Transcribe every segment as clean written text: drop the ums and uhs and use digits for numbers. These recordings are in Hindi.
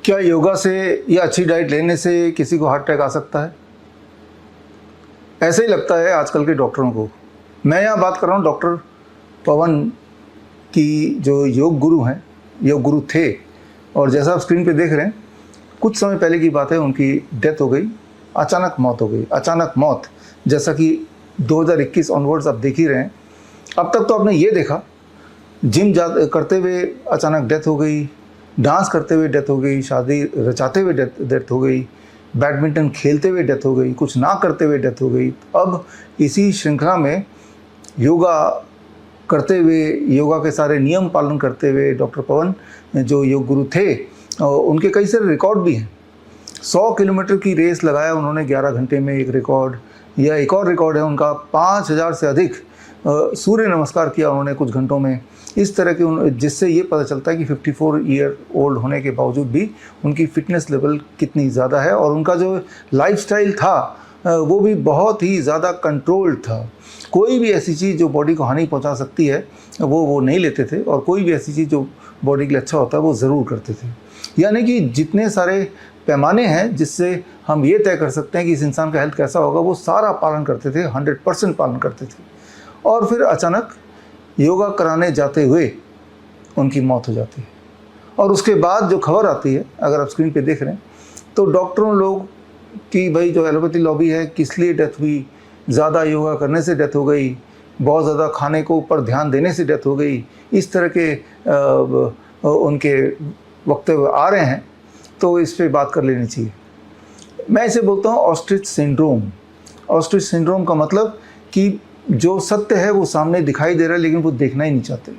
क्या योगा से या अच्छी डाइट लेने से किसी को हार्ट अटैक आ सकता है? ऐसे ही लगता है आजकल के डॉक्टरों को। मैं यहाँ बात कर रहा हूँ डॉक्टर पवन की, जो योग गुरु हैं, योग गुरु थे, और जैसा आप स्क्रीन पे देख रहे हैं, कुछ समय पहले की बात है, उनकी डेथ हो गई, अचानक मौत हो गई। अचानक मौत, जैसा कि 2021 ऑनवर्ड्स आप देख ही रहे हैं। अब तक तो आपने ये देखा, जिम करते हुए अचानक डेथ हो गई, डांस करते हुए डेथ हो गई, शादी रचाते हुए डेथ हो गई, बैडमिंटन खेलते हुए डेथ हो गई, कुछ ना करते हुए डेथ हो गई। अब इसी श्रृंखला में योगा करते हुए, योगा के सारे नियम पालन करते हुए डॉक्टर पवन जो योग गुरु थे, उनके कई सारे रिकॉर्ड भी हैं। 100 किलोमीटर की रेस लगाया उन्होंने 11 घंटे में, एक रिकॉर्ड। या एक और रिकॉर्ड है उनका, 5000 से अधिक सूर्य नमस्कार किया उन्होंने कुछ घंटों में। इस तरह के जिससे ये पता चलता है कि 54 ईयर ओल्ड होने के बावजूद भी उनकी फिटनेस लेवल कितनी ज़्यादा है, और उनका जो लाइफस्टाइल था वो भी बहुत ही ज़्यादा कंट्रोल्ड था। कोई भी ऐसी चीज़ जो बॉडी को हानि पहुंचा सकती है वो नहीं लेते थे, और कोई भी ऐसी चीज़ जो बॉडी के लिए अच्छा होता है वो ज़रूर करते थे। यानी कि जितने सारे पैमाने हैं जिससे हम ये तय कर सकते हैं कि इस इंसान का हेल्थ कैसा होगा, वो सारा पालन करते थे, 100% पालन करते थे। और फिर अचानक योगा कराने जाते हुए उनकी मौत हो जाती है। और उसके बाद जो खबर आती है, अगर आप स्क्रीन पे देख रहे हैं, तो डॉक्टरों लोग की भाई जो एलोपैथी लॉबी है, किस लिए डेथ हुई, ज़्यादा योगा करने से डेथ हो गई, बहुत ज़्यादा खाने को ऊपर ध्यान देने से डेथ हो गई, इस तरह के उनके वक्तव्य आ रहे हैं, तो इस पर बात कर लेनी चाहिए। मैं इसे बोलता हूँ ऑस्ट्रिच सिंड्रोम। ऑस्ट्रिच सिंड्रोम का मतलब कि जो सत्य है वो सामने दिखाई दे रहा है, लेकिन वो देखना ही नहीं चाहते,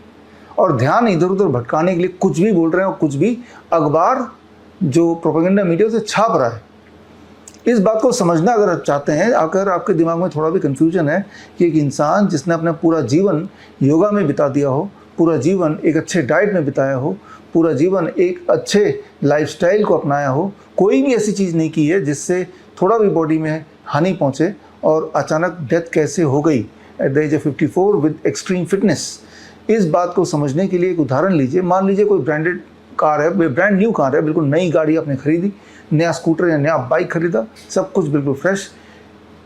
और ध्यान इधर उधर भटकाने के लिए कुछ भी बोल रहे हैं, और कुछ भी अखबार जो प्रोपेगेंडा मीडिया से छाप रहा है। इस बात को समझना अगर आप चाहते हैं, अगर आपके दिमाग में थोड़ा भी कन्फ्यूजन है कि एक इंसान जिसने अपना पूरा जीवन योगा में बिता दिया हो, पूरा जीवन एक अच्छे डाइट में बिताया हो, पूरा जीवन एक अच्छे लाइफस्टाइल को अपनाया हो, कोई भी ऐसी चीज़ नहीं की है जिससे थोड़ा भी बॉडी में हानि पहुँचे, और अचानक डेथ कैसे हो गई at the age of 54 with extreme fitness. इस बात को समझने के लिए एक उदाहरण लीजिए। मान लीजिए कोई ब्रांडेड कार है, ब्रांड न्यू कार है, बिल्कुल नई गाड़ी आपने खरीदी, नया स्कूटर या नया बाइक खरीदा, सब कुछ बिल्कुल फ्रेश।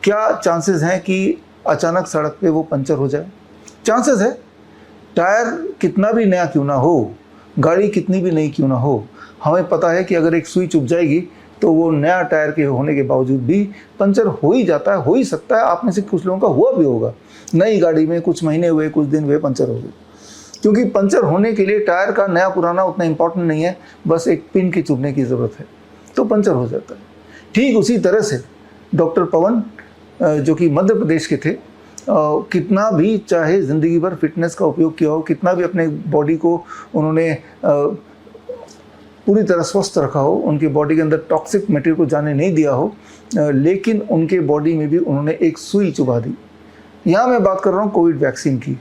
क्या चांसेस हैं कि अचानक सड़क पे वो पंचर हो जाए? चांसेस है। टायर कितना भी नया क्यों ना हो, गाड़ी कितनी भी नई क्यों ना हो, हमें पता है कि अगर एक सुई चुभ जाएगी तो वो नया टायर के होने के बावजूद भी पंचर हो ही जाता है, हो ही सकता है। आप में से कुछ लोगों का हुआ भी होगा, नई गाड़ी में कुछ महीने हुए, कुछ दिन हुए, पंचर हो गई। क्योंकि पंचर होने के लिए टायर का नया पुराना उतना इंपॉर्टेंट नहीं है, बस एक पिन की चुभने की ज़रूरत है तो पंचर हो जाता है। ठीक उसी तरह से डॉक्टर पवन जो कि मध्य प्रदेश के थे, कितना भी चाहे ज़िंदगी भर फिटनेस का उपयोग किया हो, कितना भी अपने बॉडी को उन्होंने पूरी तरह स्वस्थ रखा हो, उनकी बॉडी के अंदर टॉक्सिक मटेरियल को जाने नहीं दिया हो, लेकिन उनके बॉडी में भी उन्होंने एक सुई चुभा दी। यहाँ मैं बात कर रहा हूँ कोविड वैक्सीन की।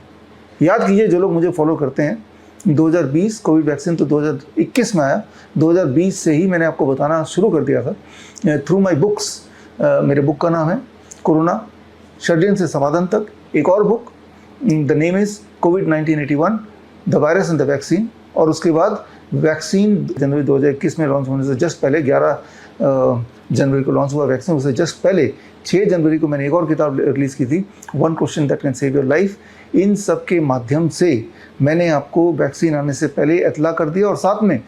याद कीजिए, जो लोग मुझे फॉलो करते हैं, 2020 कोविड वैक्सीन तो 2021 में आया, 2020 से ही मैंने आपको बताना शुरू कर दिया था थ्रू माई बुक्स। मेरे बुक का नाम है कोरोना षड्यंत्र से समाधान तक। एक और book, the name is Covid 1981 the virus and the vaccine. और उसके बाद वैक्सीन जनवरी 2021 में लॉन्च होने से जस्ट पहले, 11 जनवरी को लॉन्च हुआ वैक्सीन, उससे जस्ट पहले 6 जनवरी को मैंने एक और किताब रिलीज़ की थी, one question that can save your life. इन सब के माध्यम से मैंने आपको वैक्सीन आने से पहले इत्तला कर दिया, और साथ में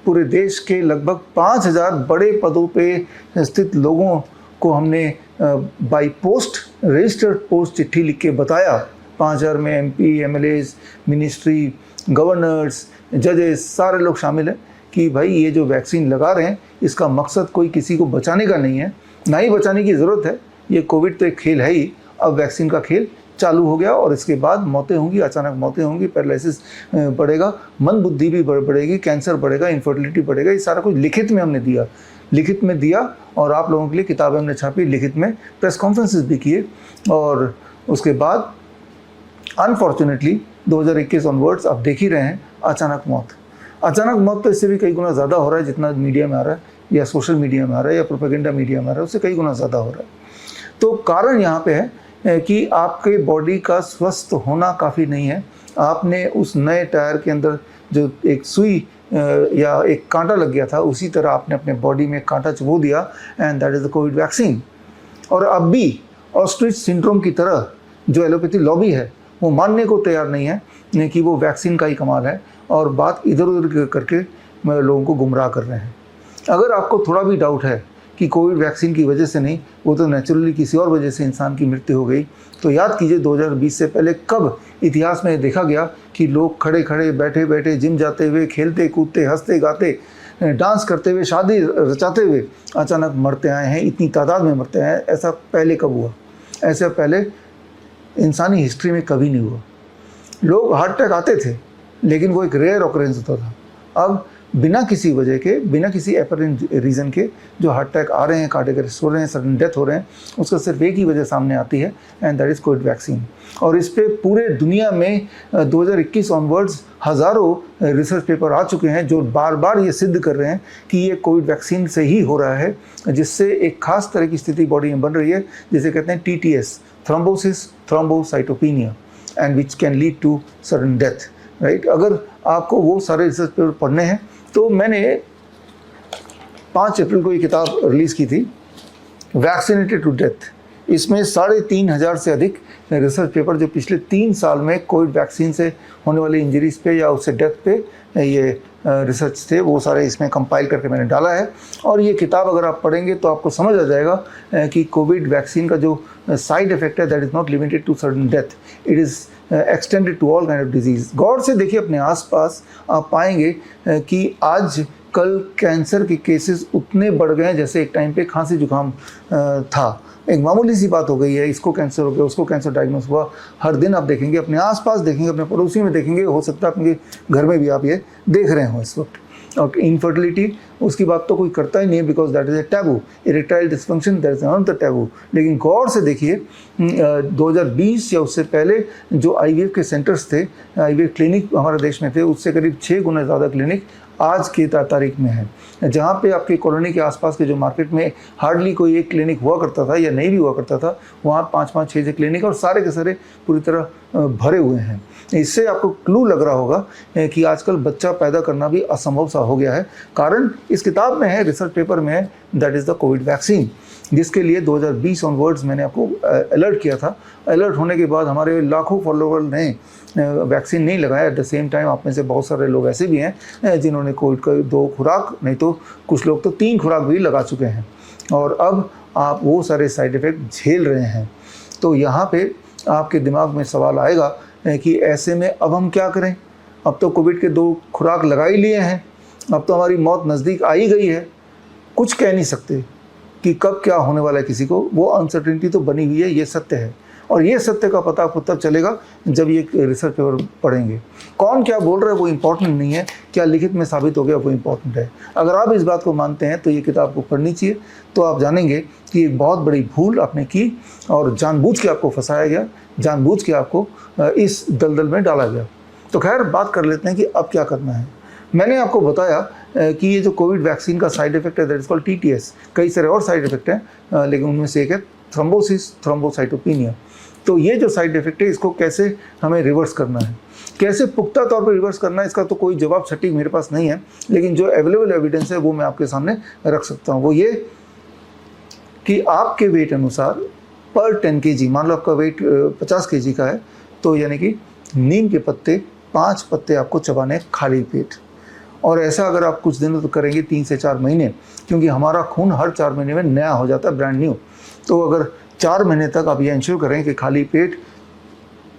पूरे देश के लगभग 5000 बड़े पदों पे स्थित लोगों को हमने बाई पोस्ट, रजिस्टर्ड पोस्ट चिट्ठी लिख के बताया। 5000 में MP, MLAs, मिनिस्ट्री, गवर्नर्स, जजेस, सारे लोग शामिल हैं कि भाई ये जो वैक्सीन लगा रहे हैं, इसका मकसद कोई किसी को बचाने का नहीं है, ना ही बचाने की ज़रूरत है। ये कोविड तो एक खेल है ही, अब वैक्सीन का खेल चालू हो गया, और इसके बाद मौतें होंगी, अचानक मौतें होंगी, पैरालिसिस बढ़ेगा, मंद बुद्धि भी बढ़ेगी, कैंसर बढ़ेगा, इनफर्टिलिटी बढ़ेगा। ये सारा कुछ लिखित में हमने दिया, लिखित में दिया, और आप लोगों के लिए किताबें हमने छापी, लिखित में प्रेस कॉन्फ्रेंसेस भी किए। और उसके बाद अनफॉर्चुनेटली 2021 ऑनवर्ड्स आप देख ही रहे हैं, अचानक मौत। अचानक मौत तो इससे भी कई गुना ज़्यादा हो रहा है, जितना मीडिया में आ रहा है, या सोशल मीडिया में आ रहा है, या प्रोपेगेंडा मीडिया में आ रहा है, उससे कई गुना ज़्यादा हो रहा है। तो कारण यहाँ पे है कि आपके बॉडी का स्वस्थ होना काफ़ी नहीं है। आपने उस नए टायर के अंदर जो एक सुई या एक कांटा लग गया था, उसी तरह आपने अपने बॉडी में कांटा चुभो दिया, and that is the Covid vaccine. और अब भी ऑस्ट्रिच सिंड्रोम की तरह जो एलोपैथी लॉबी है वो मानने को तैयार नहीं है कि वो वैक्सीन का ही कमाल है, और बात इधर उधर करके लोगों को गुमराह कर रहे हैं। अगर आपको थोड़ा भी डाउट है कि कोविड वैक्सीन की वजह से नहीं, वो तो नेचुरली किसी और वजह से इंसान की मृत्यु हो गई, तो याद कीजिए 2020 से पहले कब इतिहास में देखा गया कि लोग खड़े खड़े बैठे बैठे, जिम जाते हुए, खेलते कूदते, हंसते गाते, डांस करते हुए, शादी रचाते हुए अचानक मरते आए हैं, इतनी तादाद में मरते हैं। ऐसा पहले कब हुआ? ऐसा पहले इंसानी हिस्ट्री में कभी नहीं हुआ। लोग हार्ट अटैक आते थे लेकिन वो एक रेयर ऑकरेंस होता था। अब बिना किसी वजह के, बिना किसी एपरेंट रीज़न के जो हार्ट अटैक आ रहे हैं, कार्डियक अरेस्ट हो रहे हैं, सडन डेथ हो रहे हैं, उसका सिर्फ एक ही वजह सामने आती है, and that is Covid vaccine. और इस पे पूरे दुनिया में 2021 ऑनवर्ड्स हज़ारों रिसर्च पेपर आ चुके हैं जो बार बार ये सिद्ध कर रहे हैं कि ये कोविड वैक्सीन से ही हो रहा है, जिससे एक खास तरह की स्थिति बॉडी में बन रही है जिसे कहते हैं TTS, thrombosis thrombocytopenia, and which can lead to sudden death, right. अगर आपको वो सारे रिसर्च पेपर पढ़ने हैं तो मैंने 5 अप्रैल को ये किताब रिलीज़ की थी, वैक्सीनेटेड टू डेथ। इसमें 3,500 से अधिक रिसर्च पेपर जो पिछले 3 साल में कोविड वैक्सीन से होने वाली इंजरीज पे या उससे डेथ पे ये रिसर्च थे, वो सारे इसमें कंपाइल करके मैंने डाला है। और ये किताब अगर आप पढ़ेंगे तो आपको समझ आ जाएगा कि कोविड वैक्सीन का जो साइड इफेक्ट है that is not limited to sudden death, it is extended to all kind of disease. गौर से देखिए अपने आसपास, आप पाएंगे कि आज कल कैंसर के केसेस उतने बढ़ गए हैं जैसे एक टाइम पे खांसी जुकाम था। एक मामूली सी बात हो गई है, इसको कैंसर हो गया, उसको कैंसर डायग्नोस हुआ। हर दिन आप देखेंगे, अपने आसपास देखेंगे, अपने पड़ोसी में देखेंगे, हो सकता है अपने घर में भी आप ये देख रहे हो इस वक्त। और इनफर्टिलिटी, उसकी बात तो कोई करता ही नहीं है, because that is a taboo. Erectile dysfunction, that is not the taboo. लेकिन गौर से देखिए 2020 या उससे पहले जो IVF के सेंटर्स थे, IVF क्लिनिक हमारे देश में थे, उससे करीब 6 गुना ज़्यादा क्लिनिक आज की तारीख में है। जहाँ पे आपके कॉलोनी के आसपास के जो मार्केट में हार्डली कोई एक क्लिनिक हुआ करता था या नहीं भी हुआ करता था, वहाँ 5-5, 6 क्लिनिक और सारे के सारे पूरी तरह भरे हुए हैं। इससे आपको क्लू लग रहा होगा कि आजकल बच्चा पैदा करना भी असंभव सा हो गया है। कारण इस किताब में है, रिसर्च पेपर में है, that is the Covid vaccine, जिसके लिए 2020 ऑनवर्ड्स मैंने आपको अलर्ट किया था। अलर्ट होने के बाद हमारे लाखों फॉलोवर ने वैक्सीन नहीं लगाया। एट द सेम टाइम आप में से बहुत सारे लोग ऐसे भी हैं जिन्होंने कोविड का 2 खुराक, नहीं तो कुछ लोग तो 3 खुराक भी लगा चुके हैं, और अब आप वो सारे साइड इफ़ेक्ट झेल रहे हैं। तो यहाँ पे आपके दिमाग में सवाल आएगा कि ऐसे में अब हम क्या करें? अब तो कोविड के 2 खुराक लगा ही लिए हैं, अब तो हमारी मौत नज़दीक आ ही गई है, कुछ कह नहीं सकते कि कब क्या होने वाला है किसी को। वो अनसर्टेनिटी तो बनी हुई है, ये सत्य है। और ये सत्य का पता आपको तब चलेगा जब ये रिसर्च पेपर पढ़ेंगे। कौन क्या बोल रहा है वो इम्पोर्टेंट नहीं है, क्या लिखित में साबित हो गया वो इम्पोर्टेंट है। अगर आप इस बात को मानते हैं तो ये किताब को पढ़नी चाहिए, तो आप जानेंगे कि एक बहुत बड़ी भूल आपने की और जानबूझ के आपको फंसाया गया, जानबूझ के आपको इस दलदल में डाला गया। तो खैर, बात कर लेते हैं कि अब क्या करना है। मैंने आपको बताया कि ये जो कोविड वैक्सीन का साइड इफेक्ट है दैट इज कॉल्ड TTS। कई सारे और साइड इफेक्ट हैं, लेकिन उनमें से एक है थ्रोम्बोसिस थ्रोम्बोसाइटोपिनिया। तो ये जो साइड इफेक्ट है, इसको कैसे हमें रिवर्स करना है, कैसे पुख्ता तौर पर रिवर्स करना है, इसका तो कोई जवाब सटीक मेरे पास नहीं है, लेकिन जो अवेलेबल एविडेंस है वो मैं आपके सामने रख सकता हूँ। वो ये कि आपके वेट अनुसार पर 10 kg, मान लो आपका वेट 50 kg का है, तो यानी कि नीम के पत्ते 5 पत्ते आपको चबाने खाली पेट। और ऐसा अगर आप कुछ दिनों तक करेंगे, 3 से 4 महीने, क्योंकि हमारा खून हर 4 महीने में नया हो जाता है, ब्रांड न्यू। तो अगर 4 महीने तक आप ये इंश्योर करें कि खाली पेट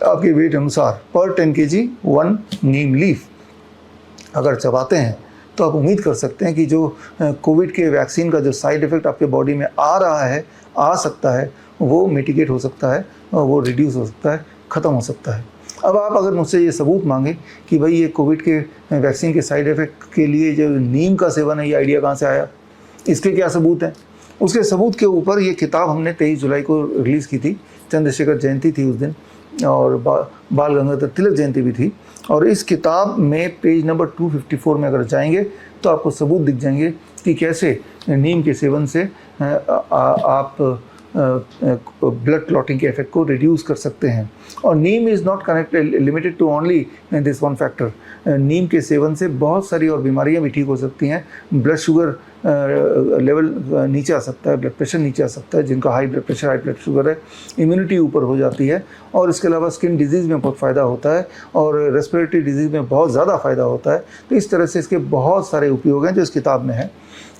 आपके वेट अनुसार पर 10 kg 1 नीम लीफ अगर चबाते हैं, तो आप उम्मीद कर सकते हैं कि जो कोविड के वैक्सीन का जो साइड इफ़ेक्ट आपके बॉडी में आ रहा है, आ सकता है, वो मिटिगेट हो सकता है, वो रिड्यूस हो सकता है, ख़त्म हो सकता है। अब आप अगर मुझसे ये सबूत मांगे कि भाई ये कोविड के वैक्सीन के साइड इफ़ेक्ट के लिए जो नीम का सेवन है, ये आइडिया कहाँ से आया, इसके क्या सबूत हैं? उसके सबूत के ऊपर ये किताब हमने 23 जुलाई को रिलीज़ की थी। चंद्रशेखर जयंती थी उस दिन, और बाल गंगाधर तिलक जयंती भी थी। और इस किताब में पेज नंबर 254 में अगर जाएंगे तो आपको सबूत दिख जाएंगे कि कैसे नीम के सेवन से आप ब्लड क्लॉटिंग के इफेक्ट को रिड्यूस कर सकते हैं। और नीम is not connected limited to only this one factor. नीम के सेवन से बहुत सारी और बीमारियां भी ठीक हो सकती हैं। ब्लड शुगर लेवल नीचे आ सकता है, ब्लड प्रेशर नीचे आ सकता है, जिनका high blood pressure, high blood sugar है, इम्यूनिटी ऊपर हो जाती है। और इसके अलावा स्किन डिजीज़ में बहुत फ़ायदा होता है और रेस्पिरेटरी डिजीज़ में बहुत ज़्यादा फ़ायदा होता है। तो इस तरह से इसके बहुत सारे उपयोग हैं जो इस किताब में हैं।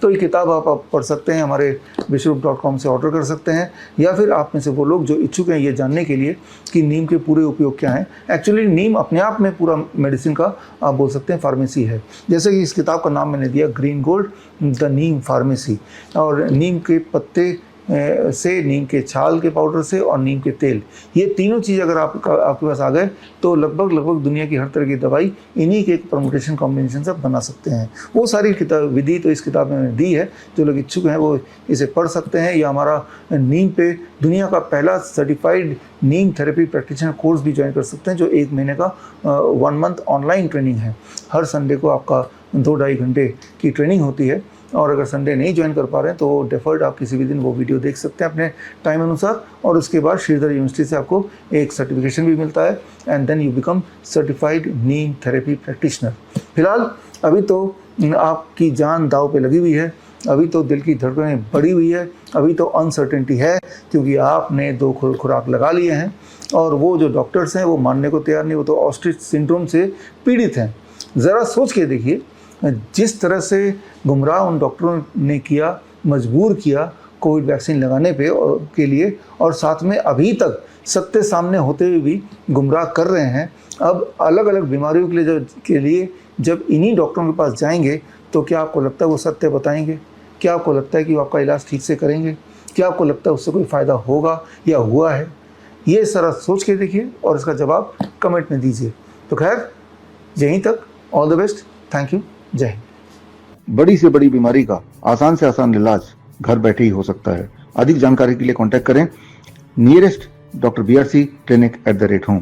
तो ये किताब आप पढ़ सकते हैं, हमारे विश्वरूप.com से ऑर्डर कर सकते हैं, या फिर आप में से वो लोग जो इच्छुक हैं ये जानने के लिए कि नीम के पूरे उपयोग क्या हैं। एक्चुअली नीम अपने आप में पूरा मेडिसिन का आप बोल सकते हैं फार्मेसी है। जैसे कि इस किताब का नाम मैंने दिया green gold the Neem pharmacy. और नीम के पत्ते से, नीम के छाल के पाउडर से और नीम के तेल, ये तीनों चीज़ अगर आपके पास आ गए तो लगभग दुनिया की हर तरह की दवाई इन्हीं के एक परमुटेशन कॉम्बिनेशन से बना सकते हैं। वो सारी किताब विधि तो इस किताब में मैंने दी है। जो लोग इच्छुक हैं वो इसे पढ़ सकते हैं, या हमारा नीम पे दुनिया का पहला certified neem therapy practitioner course भी ज्वाइन कर सकते हैं, जो 1 महीने का 1 मंथ ऑनलाइन ट्रेनिंग है। हर संडे को आपका 2-2.5 घंटे की ट्रेनिंग होती है। और अगर संडे नहीं ज्वाइन कर पा रहे हैं तो डेफर्ड आप किसी भी दिन वो वीडियो देख सकते हैं अपने टाइम अनुसार। और उसके बाद श्रीधर यूनिवर्सिटी से आपको एक सर्टिफिकेशन भी मिलता है, and then you become certified neem therapy practitioner. फिलहाल अभी तो आपकी जान दाव पे लगी हुई है, अभी तो दिल की धड़कनें बढ़ी हुई है, अभी तो अनसर्टेनिटी है, क्योंकि आपने 2 खुराक लगा लिए हैं। और वो जो डॉक्टर्स हैं वो मानने को तैयार नहीं, वो तो ऑस्ट्रिच सिंड्रोम से पीड़ित हैं। ज़रा सोच के देखिए, जिस तरह से गुमराह उन डॉक्टरों ने किया, मजबूर किया कोविड वैक्सीन लगाने पे और के लिए, और साथ में अभी तक सत्य सामने होते हुए भी गुमराह कर रहे हैं। अब अलग अलग बीमारियों के लिए जब इन्हीं डॉक्टरों के पास जाएंगे तो क्या आपको लगता है वो सत्य बताएंगे? क्या आपको लगता है कि वो आपका इलाज ठीक से करेंगे? क्या आपको लगता है उससे कोई फ़ायदा होगा या हुआ है? ये सारा सोच के देखिए और इसका जवाब कमेंट में दीजिए। तो खैर, यहीं तक, all the best, thank you, जय हिंद। बड़ी से बड़ी बीमारी का आसान से आसान इलाज घर बैठे ही हो सकता है। अधिक जानकारी के लिए कांटेक्ट करें nearest doctor BRC clinic @home।